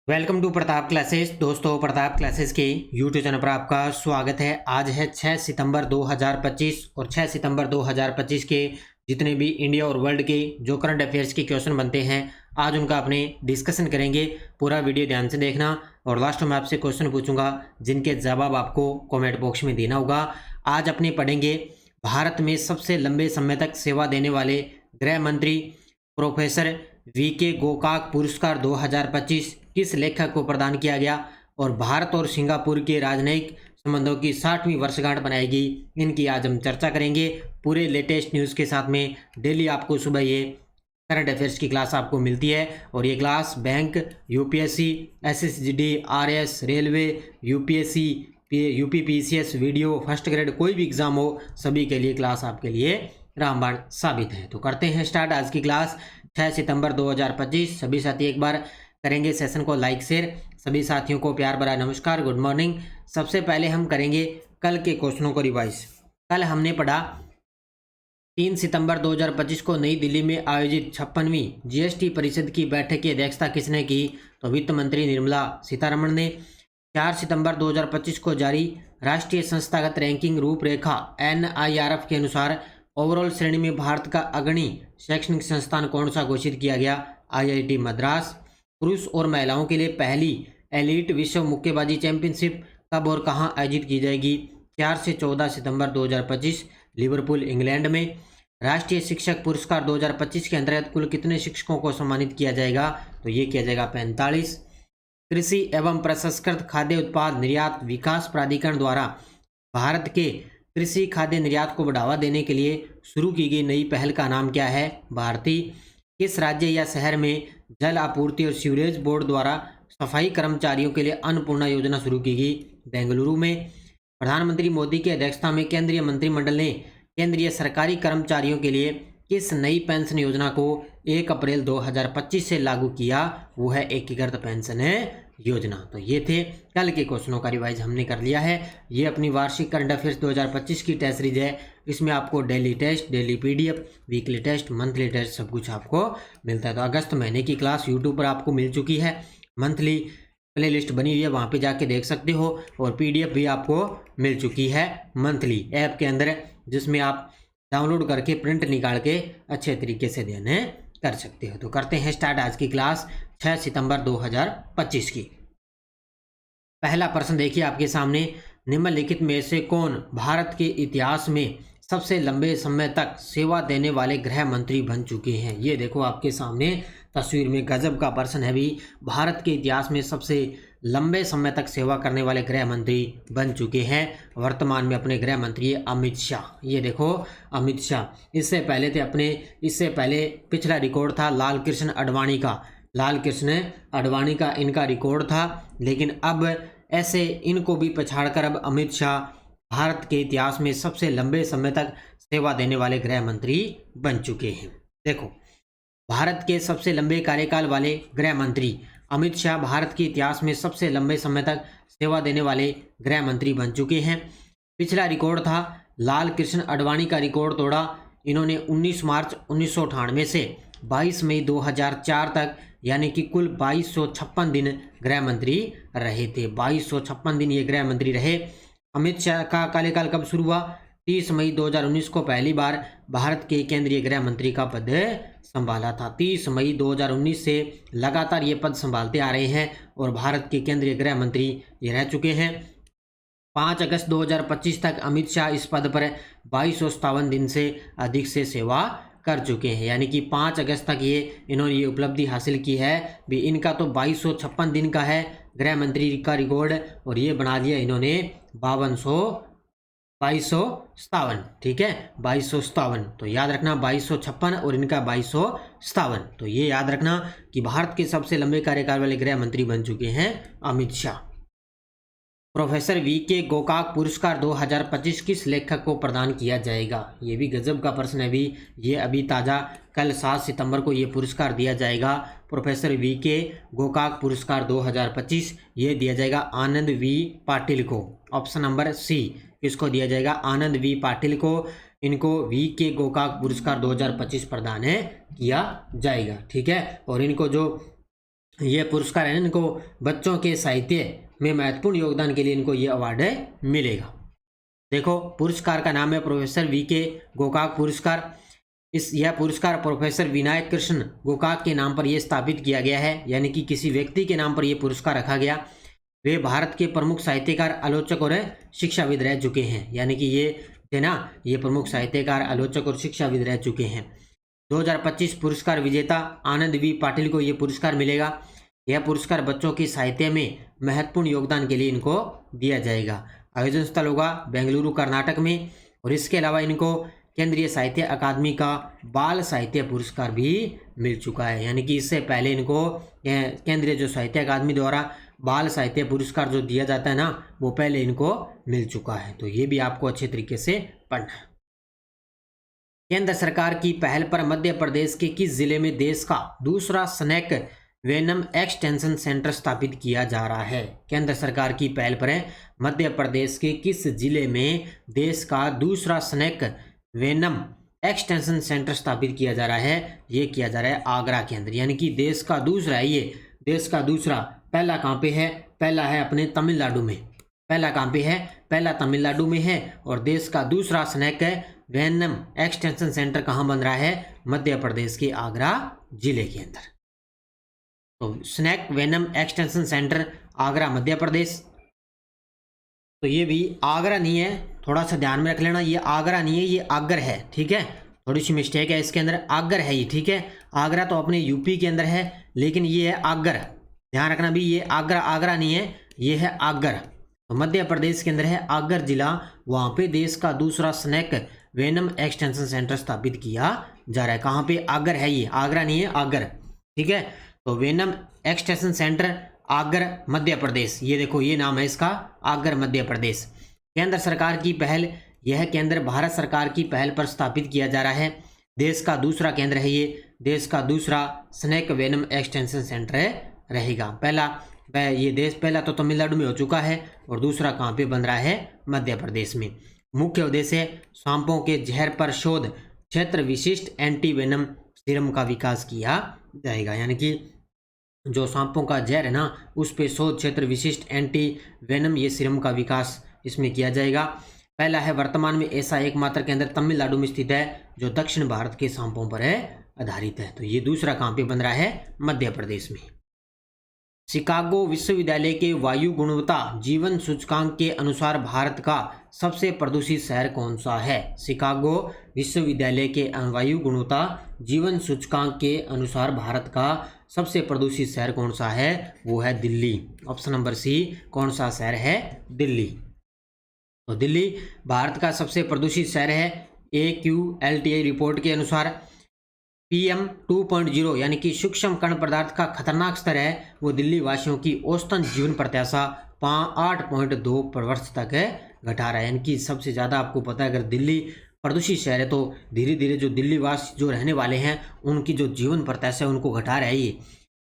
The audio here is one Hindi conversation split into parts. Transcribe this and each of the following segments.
Welcome to Pratap classes. दोस्तों, प्रताप क्लासेस के यूट्यूब चैनल पर आपका स्वागत है। आज है 6 सितंबर 2025 और 6 सितंबर 2025 के जितने भी इंडिया और वर्ल्ड के जो करंट अफेयर्स के क्वेश्चन बनते हैं, आज उनका अपने डिस्कशन करेंगे। पूरा वीडियो ध्यान से देखना और लास्ट में आपसे क्वेश्चन पूछूंगा जिनके जवाब आपको कॉमेंट बॉक्स में देना होगा। आज अपने पढ़ेंगे भारत में सबसे लंबे समय तक सेवा देने वाले गृह मंत्री प्रोफेसर वीके गोकाक पुरस्कार 2025 किस लेखक को प्रदान किया गया और भारत और सिंगापुर के राजनयिक संबंधों की 60वीं वर्षगांठ बनाएगी। इनकी आज हम चर्चा करेंगे पूरे लेटेस्ट न्यूज़ के साथ में। डेली आपको सुबह ये करंट अफेयर्स की क्लास आपको मिलती है और ये class bank, UPSC, SSG, RS, railway, UPSC, UP PCS, video, first grade, कोई भी एग्जाम हो सभी के लिए क्लास आपके लिए रामबाण साबित है। तो करते हैं स्टार्ट आज की क्लास। 6 सितंबर 2025 सभी साथी एक बार करेंगे सेशन को लाइक शेयर। सभी साथियों को प्यार भरा नमस्कार, गुड मॉर्निंग। सबसे पहले हम करेंगे कल के क्वेश्चनों को रिवाइज। कल हमने पढ़ा 3 सितंबर 2025 को नई दिल्ली में आयोजित 56वीं जीएसटी परिषद की बैठक की अध्यक्षता किसने की? तो वित्त मंत्री निर्मला सीतारमण ने। 4 सितंबर 2025 को जारी राष्ट्रीय संस्थागत रैंकिंग रूपरेखा NIRF के अनुसार ओवरऑल श्रेणी में भारत का अग्रणी शैक्षणिक संस्थान कौन सा घोषित किया गया? IIT मद्रास। पुरुष और महिलाओं के लिए पहली एलीट विश्व मुक्केबाजी चैंपियनशिप कब और कहां आयोजित की जाएगी? 4 से 14 सितंबर 2025 लिवरपूल इंग्लैंड में। राष्ट्रीय शिक्षक पुरस्कार 2025 के अंतर्गत कुल कितने शिक्षकों को सम्मानित किया जाएगा? तो ये किया जाएगा 45। कृषि एवं प्रसंस्कृत खाद्य उत्पाद निर्यात विकास प्राधिकरण द्वारा भारत के कृषि खाद्य निर्यात को बढ़ावा देने के लिए शुरू की गई नई पहल का नाम क्या है? भारती। किस राज्य या शहर में जल आपूर्ति और सीवरेज बोर्ड द्वारा सफाई कर्मचारियों के लिए अन्नपूर्णा योजना शुरू की गई? बेंगलुरु में। प्रधानमंत्री मोदी की अध्यक्षता में केंद्रीय मंत्रिमंडल ने केंद्रीय सरकारी कर्मचारियों के लिए किस नई पेंशन योजना को 1 अप्रैल 2025 से लागू किया? वो है एकीकृत पेंशन योजना। तो ये थे कल के क्वेश्चनों का रिवाइज हमने कर लिया है। ये अपनी वार्षिक करंट अफेयर्स 2025 की टेस्ट सीरीज है। इसमें आपको daily test, daily PDF, weekly test, monthly test सब कुछ आपको मिलता है। तो अगस्त महीने की क्लास यूट्यूब पर आपको मिल चुकी है। मंथली प्ले लिस्ट बनी हुई है, वहाँ पे जाके देख सकते हो और पीडीएफ भी आपको मिल चुकी है मंथली ऐप के अंदर, जिसमें आप डाउनलोड करके प्रिंट निकाल के अच्छे तरीके से देने कर सकते हो। तो करते हैं स्टार्ट आज की क्लास 6 सितंबर 2025 की। पहला प्रश्न देखिए आपके सामने, निम्नलिखित में से कौन भारत के इतिहास में सबसे लंबे समय तक सेवा देने वाले गृह मंत्री बन चुके हैं? ये देखो आपके सामने तस्वीर में, गजब का प्रश्न है भी। भारत के इतिहास में सबसे लंबे समय तक सेवा करने वाले गृह मंत्री बन चुके हैं वर्तमान में अपने गृह मंत्री अमित शाह। ये देखो अमित शाह। इससे पहले पिछला रिकॉर्ड था लाल कृष्ण आडवाणी का इनका रिकॉर्ड था, लेकिन अब ऐसे इनको भी पछाड़कर अब अमित शाह भारत के इतिहास में सबसे लंबे समय तक सेवा देने वाले गृह मंत्री बन चुके हैं। देखो, भारत के सबसे लंबे कार्यकाल वाले गृह मंत्री अमित शाह भारत के इतिहास में सबसे लंबे समय तक सेवा देने वाले गृह मंत्री बन चुके हैं। पिछला रिकॉर्ड था लाल कृष्ण आडवाणी का रिकॉर्ड तोड़ा इन्होंने 19 मार्च 1998 से 22 मई 2004 तक, यानी कि कुल 2256 दिन गृह मंत्री रहे थे। 2256 दिन ये गृह मंत्री रहे। अमित शाह का कार्यकाल कब शुरू हुआ? 30 मई 2019 को पहली बार भारत के केंद्रीय गृह मंत्री का पद संभाला था। 30 मई 2019 से लगातार ये पद संभालते आ रहे हैं और भारत के केंद्रीय गृह मंत्री ये रह चुके हैं। 5 अगस्त 2025 तक अमित शाह इस पद पर 2257 दिन से अधिक से सेवा कर चुके हैं, यानी कि 5 अगस्त तक इन्होंने ये उपलब्धि हासिल की है भी। इनका तो 2256 दिन का है गृह मंत्री का रिकॉर्ड और ये बना दिया इन्होंने 2257। ठीक है, 2257। तो याद रखना 2256 और इनका 2257। तो ये याद रखना कि भारत के सबसे लंबे कार्यकाल वाले गृह मंत्री बन चुके हैं अमित शाह। प्रोफेसर वीके गोकाक पुरस्कार 2025 किस लेखक को प्रदान किया जाएगा? ये भी गजब का प्रश्न है भी। ये अभी ताज़ा कल 7 सितंबर को ये पुरस्कार दिया जाएगा। प्रोफेसर वीके गोकाक पुरस्कार 2025 ये दिया जाएगा आनंद वी पाटिल को। ऑप्शन नंबर सी, किसको दिया जाएगा? आनंद वी पाटिल को। इनको वीके गोकाक पुरस्कार 2025 प्रदान किया जाएगा। ठीक है, और इनको जो ये पुरस्कार है, इनको बच्चों के साहित्य में महत्वपूर्ण योगदान के लिए इनको ये अवार्ड मिलेगा। देखो पुरस्कार का नाम है प्रोफेसर वीके गोकाक पुरस्कार। यह पुरस्कार प्रोफेसर विनायक कृष्ण गोकाक के नाम पर यह स्थापित किया गया है, यानी कि किसी व्यक्ति के नाम पर यह पुरस्कार रखा गया। वे भारत के प्रमुख साहित्यकार, आलोचक और शिक्षाविद रह चुके हैं, यानी कि ये प्रमुख साहित्यकार, आलोचक और शिक्षाविद रह चुके हैं। 2025 पुरस्कार विजेता आनंद वी पाटिल को यह पुरस्कार मिलेगा। यह पुरस्कार बच्चों की साहित्य में महत्वपूर्ण योगदान के लिए इनको दिया जाएगा। आयोजन स्थल होगा बेंगलुरु कर्नाटक में। और इसके अलावा इनको केंद्रीय साहित्य अकादमी का बाल साहित्य पुरस्कार भी मिल चुका है, यानी कि इससे पहले इनको केंद्रीय जो साहित्य अकादमी द्वारा बाल साहित्य पुरस्कार जो दिया जाता है ना, वो पहले इनको मिल चुका है। तो ये भी आपको अच्छे तरीके से पढ़ना है। केंद्र सरकार की पहल पर मध्य प्रदेश के किस जिले में देश का दूसरा स्नैक वेनम एक्सटेंशन सेंटर स्थापित किया जा रहा है? केंद्र सरकार की पहल पर मध्य प्रदेश के किस जिले में देश का दूसरा स्नैक वेनम एक्सटेंशन सेंटर स्थापित किया जा रहा है? ये किया जा रहा है आगरा के अंदर, यानी कि देश का दूसरा है ये, देश का दूसरा। पहला कहाँ पे है? पहला है अपने तमिलनाडु में। पहला कहाँ पे है? पहला तमिलनाडु में है। और देश का दूसरा स्नैक वेनम एक्सटेंशन सेंटर कहाँ बन रहा है? मध्य प्रदेश के आगरा जिले के अंदर। तो snake venom extension centre Agra Madhya Pradesh. तो ये भी आगरा नहीं है, थोड़ा सा ध्यान में रख लेना, ये आगरा नहीं है, ये आगर है, ठीक है। थोड़ी सी मिस्टेक है इसके अंदर, आगर है ये, ठीक है। आगरा तो अपने यूपी के अंदर है, लेकिन ये है आगर, ध्यान रखना भी, ये आगरा आगरा नहीं है, ये है आगर। तो मध्य प्रदेश के अंदर है आगर जिला, वहाँ पे देश का दूसरा स्नैक वेनम एक्सटेंशन सेंटर स्थापित किया जा रहा है। कहाँ पे? आगर है ये, आगरा नहीं है, आगर, ठीक है। तो venom extension centre Agar Madhya Pradesh, ये देखो ये नाम है इसका, आगर मध्य प्रदेश। केंद्र सरकार की पहल, यह केंद्र भारत सरकार की पहल पर स्थापित किया जा रहा है। देश का दूसरा केंद्र है ये, देश का दूसरा स्नैक वेनम एक्सटेंशन सेंटर रहेगा। पहला तो तमिलनाडु में हो चुका है, और दूसरा कहाँ पे बन रहा है? मध्य प्रदेश में। मुख्य उद्देश्य सांपों के जहर पर शोध, क्षेत्र विशिष्ट एंटी वेनम सीरम का विकास किया जाएगा, यानी कि जो सांपों का जहर है ना, उस पे शोध, क्षेत्र विशिष्ट एंटी वेनम ये सीरम का विकास इसमें किया जाएगा। पहला है वर्तमान में ऐसा एकमात्र केंद्र तमिलनाडु में स्थित है जो दक्षिण भारत के सांपों पर आधारित है। तो ये दूसरा कहाँ पे बन रहा है? मध्य प्रदेश में। शिकागो विश्वविद्यालय के वायु गुणवत्ता जीवन सूचकांक के अनुसार भारत का सबसे प्रदूषित शहर कौन सा है? शिकागो विश्वविद्यालय के वायु गुणवत्ता जीवन सूचकांक के अनुसार भारत का सबसे प्रदूषित शहर कौन सा है? वो है दिल्ली। ऑप्शन नंबर सी, कौन सा शहर है? दिल्ली। तो दिल्ली भारत का सबसे प्रदूषित शहर है। AQLTI रिपोर्ट के अनुसार PM 2.0 यानी कि सूक्ष्म कण पदार्थ का खतरनाक स्तर है, वो दिल्ली वासियों की औसतन जीवन प्रत्याशा 8.2 वर्ष तक घटा रहा है। यानी कि सबसे ज़्यादा आपको पता है, अगर दिल्ली प्रदूषित शहर है तो धीरे धीरे जो दिल्ली वासी जो रहने वाले हैं उनकी जो जीवन प्रत्याशा है उनको घटा रहा है ये।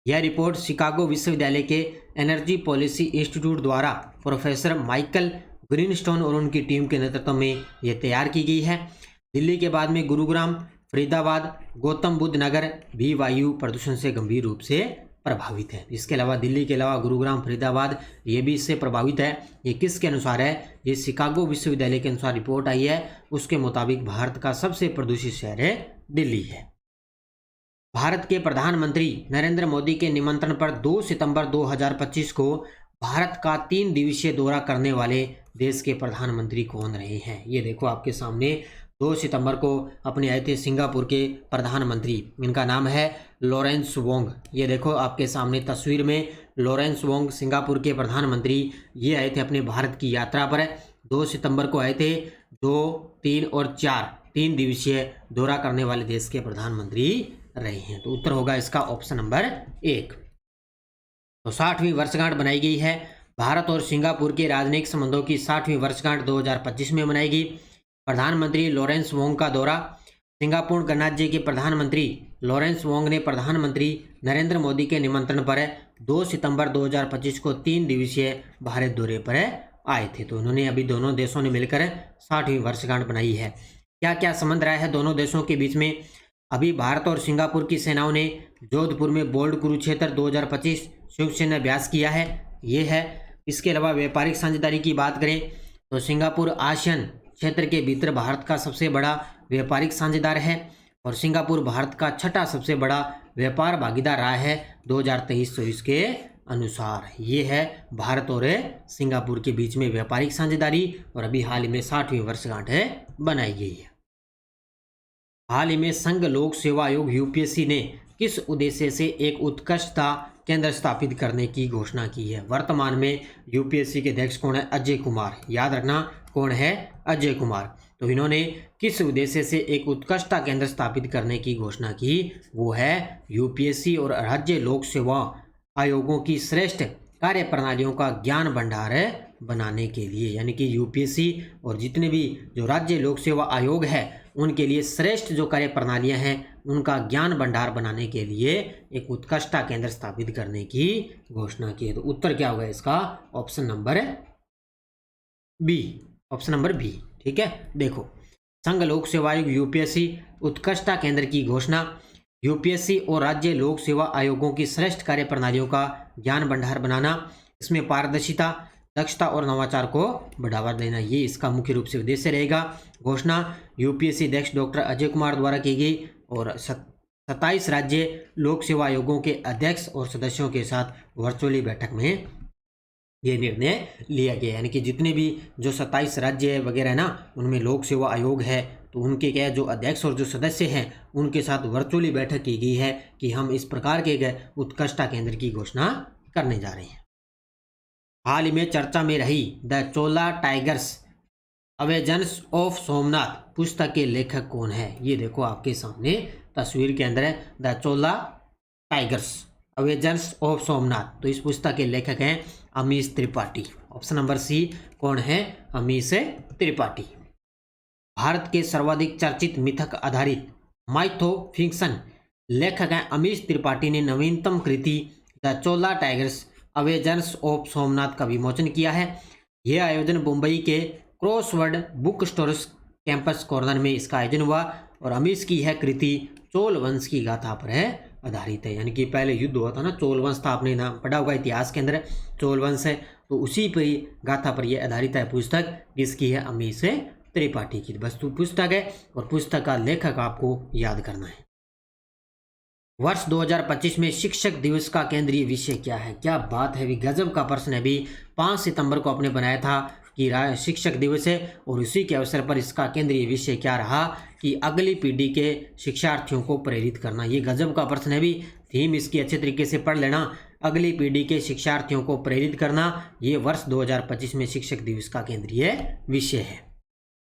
यह रिपोर्ट शिकागो विश्वविद्यालय के एनर्जी पॉलिसी इंस्टीट्यूट द्वारा प्रोफेसर माइकल ग्रीनस्टोन और उनकी टीम के नेतृत्व में यह तैयार की गई है। दिल्ली के बाद में गुरुग्राम, फरीदाबाद, गौतम बुद्ध नगर भी वायु प्रदूषण से गंभीर रूप से प्रभावित है। इसके अलावा दिल्ली के अलावा गुरुग्राम, फरीदाबाद ये भी इससे प्रभावित है। ये किसके अनुसार है? ये शिकागो विश्वविद्यालय के अनुसार रिपोर्ट आई है, उसके मुताबिक भारत का सबसे प्रदूषित शहर है दिल्ली है। भारत के प्रधानमंत्री नरेंद्र मोदी के निमंत्रण पर 2 सितंबर 2025 को भारत का 3 दिवसीय दौरा करने वाले देश के प्रधानमंत्री कौन रहे हैं? ये देखो आपके सामने 2 सितंबर को अपने आए थे सिंगापुर के प्रधानमंत्री, इनका नाम है लॉरेंस वोंग। ये देखो आपके सामने तस्वीर में लॉरेंस वोंग सिंगापुर के प्रधानमंत्री, ये आए थे अपने भारत की यात्रा पर। 2 सितंबर को आए थे। 2, 3 और 4 3 दिवसीय दौरा करने वाले देश के प्रधानमंत्री रहे हैं। तो उत्तर होगा इसका ऑप्शन नंबर 1। तो 60वीं वर्षगांठ बनाई गई है। भारत और सिंगापुर के राजनयिक संबंधों की 60वीं वर्षगांठ 2025 में मनाएगी। प्रधानमंत्री लॉरेंस वोंग का दौरा। सिंगापुर गणराज्य के प्रधानमंत्री लॉरेंस वोंग ने प्रधानमंत्री नरेंद्र मोदी के निमंत्रण पर 2 सितंबर 2025 को 3 दिवसीय भारत दौरे पर आए थे। तो उन्होंने अभी दोनों देशों ने मिलकर 60वीं वर्षगांठ बनाई है। क्या क्या संबंध रहा है दोनों देशों के बीच में? अभी भारत और सिंगापुर की सेनाओं ने जोधपुर में बोल्ड कुरुक्षेत्र 2025 शिवसेना ने अभ्यास किया है, ये है। इसके अलावा व्यापारिक साझेदारी की बात करें तो सिंगापुर आसियान क्षेत्र के भीतर भारत का सबसे बड़ा व्यापारिक साझेदार है और सिंगापुर भारत का छठा सबसे बड़ा व्यापार भागीदार रहा है 2023-24 के अनुसार। ये है भारत और सिंगापुर के बीच में व्यापारिक साझेदारी और अभी हाल ही में 60वीं वर्षगांठ बनाई गई है। हाल ही में संघ लोक सेवा आयोग यूपीएससी ने किस उद्देश्य से एक उत्कृष्टता केंद्र स्थापित करने की घोषणा की है? वर्तमान में यूपीएससी के अध्यक्ष कौन है? अजय कुमार। याद रखना कौन है? अजय कुमार। तो इन्होंने किस उद्देश्य से एक उत्कृष्टता केंद्र स्थापित करने की घोषणा की? वो है यूपीएससी और राज्य लोक सेवा आयोगों की श्रेष्ठ कार्य प्रणालियों का ज्ञान भंडार बनाने के लिए, यानी कि यूपीएससी और जितने भी जो राज्य लोक सेवा आयोग है उनके लिए श्रेष्ठ जो कार्य प्रणालियां हैं उनका ज्ञान भंडार बनाने के लिए एक उत्कृष्टता केंद्र स्थापित करने की घोषणा की है। तो उत्तर क्या होगा इसका? Option number B. Option number B, ठीक है। देखो, संघ लोक सेवा आयोग यूपीएससी उत्कृष्टता केंद्र की घोषणा। यूपीएससी और राज्य लोक सेवा आयोगों की श्रेष्ठ कार्य प्रणालियों का ज्ञान भंडार बनाना, इसमें पारदर्शिता, दक्षता और नवाचार को बढ़ावा देना, ये इसका मुख्य रूप से उद्देश्य रहेगा। घोषणा यूपीएससी अध्यक्ष डॉक्टर अजय कुमार द्वारा की गई और 27 राज्य लोक सेवा आयोगों के अध्यक्ष और सदस्यों के साथ वर्चुअली बैठक में ये निर्णय लिया गया। यानी कि जितने भी जो 27 राज्य वगैरह है ना, उनमें लोक सेवा आयोग है तो उनके क्या जो अध्यक्ष और जो सदस्य हैं उनके साथ वर्चुअली बैठक की गई है कि हम इस प्रकार के उत्कृष्टता केंद्र की घोषणा करने जा रहे हैं। हाल ही में चर्चा में रही the Chola tigers avengers of Somnath पुस्तक के लेखक कौन है? ये देखो आपके सामने तस्वीर के अंदर है, the Chola tigers avengers of Somnath. तो इस पुस्तक के लेखक हैं Amish Tripathi. Option number C कौन है? अमीश त्रिपाठी। भारत के सर्वाधिक चर्चित मिथक आधारित माइथो फिक्शन लेखक हैं अमीश त्रिपाठी ने नवीनतम कृति the Chola tigers avengers of Somnath का विमोचन किया है। यह आयोजन मुंबई के Crossword book stores campus corner में इसका आयोजन हुआ और अमीश की यह कृति चोल वंश की गाथा पर है आधारित है। यानी कि पहले युद्ध हुआ था ना, चोल वंश था, आपने नाम पढ़ा होगा इतिहास के अंदर, चोल वंश है, तो उसी पर गाथा पर यह आधारित है पुस्तक, जिसकी है अमीश त्रिपाठी की वस्तु पुस्तक है और पुस्तक का लेखक आपको याद करना है। वर्ष 2025 में शिक्षक दिवस का केंद्रीय विषय क्या है? क्या बात है, भी गजब का प्रश्न है। भी 5 सितंबर को आपने बनाया था कि शिक्षक दिवस है और उसी के अवसर पर इसका केंद्रीय विषय क्या रहा कि अगली पीढ़ी के शिक्षार्थियों को प्रेरित करना। ये गजब का प्रश्न है, भी थीम इसकी अच्छे तरीके से पढ़ लेना। अगली पीढ़ी के शिक्षार्थियों को प्रेरित करना, ये वर्ष 2025 में शिक्षक दिवस का केंद्रीय विषय है,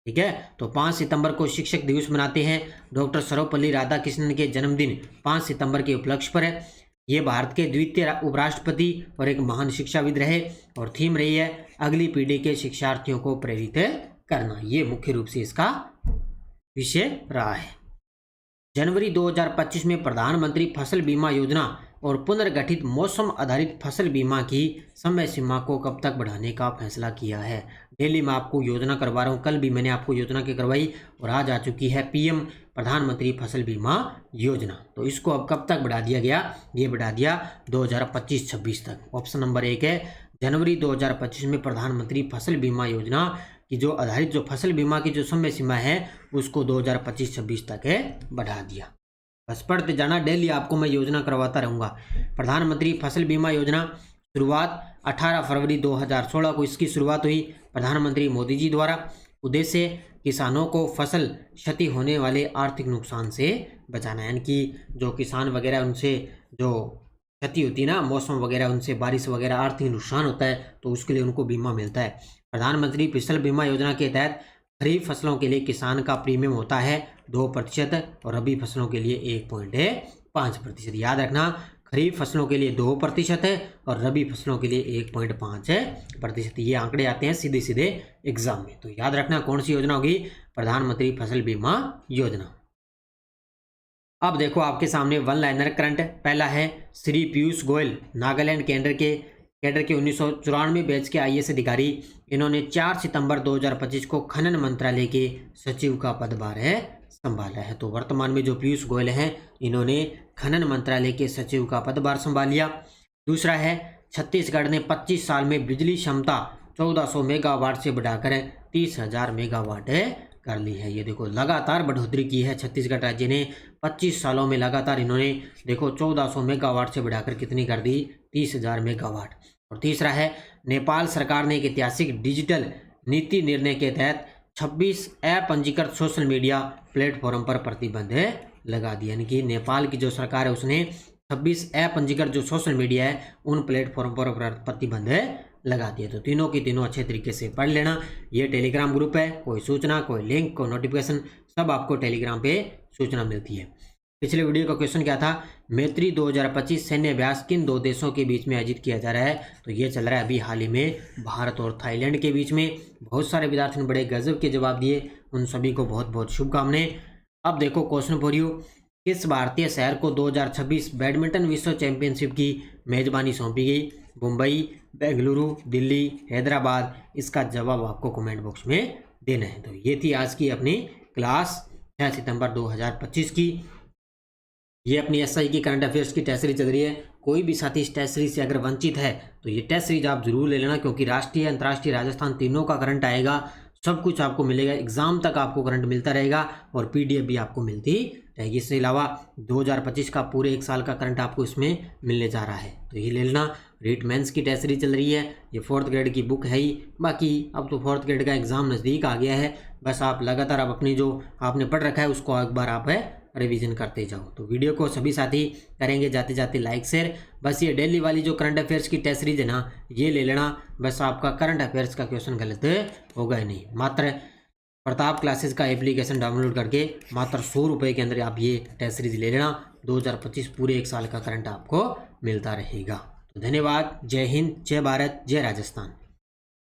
ठीक है। तो 5 सितंबर को शिक्षक दिवस मनाते हैं। डॉक्टर सर्वपल्ली राधाकृष्णन के जन्मदिन 5 सितंबर के उपलक्ष्य पर है। ये भारत के द्वितीय उपराष्ट्रपति और एक महान शिक्षाविद रहे और थीम रही है अगली पीढ़ी के शिक्षार्थियों को प्रेरित करना। ये मुख्य रूप से इसका विषय रहा है। जनवरी 2025 में प्रधानमंत्री फसल बीमा योजना और पुनर्गठित मौसम आधारित फसल बीमा की समय सीमा को कब तक बढ़ाने का फैसला किया है? डेली मैं आपको योजना करवा रहा हूँ, कल भी मैंने आपको योजना की करवाई और आज आ चुकी है पीएम प्रधानमंत्री फसल बीमा योजना। तो इसको अब कब तक बढ़ा दिया गया? ये बढ़ा दिया 2025-26 तक। ऑप्शन नंबर 1 है जनवरी 2025 में प्रधानमंत्री फसल बीमा योजना की जो आधारित जो फसल बीमा की जो समय सीमा है उसको 2025-26 तक बढ़ा दिया। बस पढ़ते जाना, डेली आपको मैं योजना करवाता रहूँगा। प्रधानमंत्री फसल बीमा योजना शुरुआत 18 फरवरी 2016 को इसकी शुरुआत हुई प्रधानमंत्री मोदी जी द्वारा। उद्देश्य किसानों को फसल क्षति होने वाले आर्थिक नुकसान से बचाना, यानी कि जो किसान वगैरह उनसे जो क्षति होती है ना, मौसम वगैरह उनसे बारिश वगैरह आर्थिक नुकसान होता है तो उसके लिए उनको बीमा मिलता है। प्रधानमंत्री फसल बीमा योजना के तहत खरीफ फसलों के लिए किसान का प्रीमियम होता है 2% और रबी फसलों के लिए 1.5%। याद रखना, खरीफ फसलों के लिए 2% है और रबी फसलों के लिए 1.5%। ये आंकड़े आते हैं सीधे सीधे एग्जाम में, तो याद रखना कौन सी योजना होगी? प्रधानमंत्री फसल बीमा योजना। अब देखो आपके सामने वन लाइनर करंट। पहला है श्री पीयूष गोयल, नागालैंड कैडर के 1994 बैच के आईएएस अधिकारी। इन्होंने 4 सितंबर 2025 को खनन मंत्रालय के सचिव का पदभार संभाला है। तो वर्तमान में जो पीयूष गोयल हैं, इन्होंने खनन मंत्रालय के सचिव का पदभार संभाल लिया। दूसरा है, छत्तीसगढ़ ने 25 साल में बिजली क्षमता 1400 मेगावाट से बढ़ाकर 30,000 मेगावाट कर ली है। ये देखो लगातार बढ़ोतरी की है छत्तीसगढ़ राज्य ने 25 सालों में। लगातार इन्होंने देखो 1400 मेगावाट से बढ़ाकर कितनी कर दी, 30,000 मेगावाट। और तीसरा है, नेपाल सरकार ने एक ऐतिहासिक डिजिटल नीति निर्णय के तहत 26 अपंजीकृत सोशल मीडिया प्लेटफॉर्म पर प्रतिबंध लगा दिया। यानी कि नेपाल की जो सरकार है उसने 26 अपंजीकृत जो सोशल मीडिया है उन प्लेटफॉर्म पर प्रतिबंध लगा दिया। तो तीनों की तीनों अच्छे तरीके से पढ़ लेना। ये टेलीग्राम ग्रुप है, कोई सूचना, कोई लिंक, कोई नोटिफिकेशन सब आपको टेलीग्राम पे सूचना मिलती है। पिछले वीडियो का क्वेश्चन क्या था, मैत्री 2025 सैन्य अभ्यास किन दो देशों के बीच में आयोजित किया जा रहा है? तो ये चल रहा है अभी हाल ही में भारत और थाईलैंड के बीच में। बहुत सारे विद्यार्थियों ने बड़े गजब के जवाब दिए, उन सभी को बहुत बहुत शुभकामनाएं। अब देखो क्वेश्चन फॉर यू, किस भारतीय शहर को 2026 बैडमिंटन विश्व चैंपियनशिप की मेजबानी सौंपी गई? मुंबई, बेंगलुरु, दिल्ली, हैदराबाद? इसका जवाब आपको कमेंट बॉक्स में देना है। तो ये थी आज की अपनी क्लास 6 सितंबर 2025 की। ये अपनी एसआई की करंट अफेयर्स की टेस्ट सीरीज चल रही है। कोई भी साथी इस टेस्ट सीरीज से अगर वंचित है तो ये टेस्ट सीरीज आप जरूर ले लेना, क्योंकि राष्ट्रीय, अंतर्राष्ट्रीय, राजस्थान तीनों का करंट आएगा, सब कुछ आपको मिलेगा। एग्जाम तक आपको करंट मिलता रहेगा और पीडीएफ भी आपको मिलती रहेगी। इसके अलावा 2025 का पूरे एक साल का करंट आपको इसमें मिलने जा रहा है, तो ये ले लेना। रीट मेंस की टेस्ट सीरीज चल रही है, ये 4th ग्रेड की बुक है ही। बाकी अब तो 4th ग्रेड का एग्जाम नज़दीक आ गया है, बस आप लगातार आप अपनी जो आपने पढ़ रखा है उसको एक बार आप रिवीजन करते जाओ। तो वीडियो को सभी साथी करेंगे जाते जाते लाइक शेयर। बस ये डेली वाली जो करंट अफेयर्स की टेस्ट सीरीज है ना, ये ले लेना, बस आपका करंट अफेयर्स का क्वेश्चन गलत होगा ही नहीं। मात्र प्रताप क्लासेस का एप्लीकेशन डाउनलोड करके मात्र 100 रुपये के अंदर आप ये टेस्ट सीरीज ले लेना। 2025 पूरे एक साल का करंट आपको मिलता रहेगा। तो धन्यवाद। जय हिंद, जय भारत, जय राजस्थान।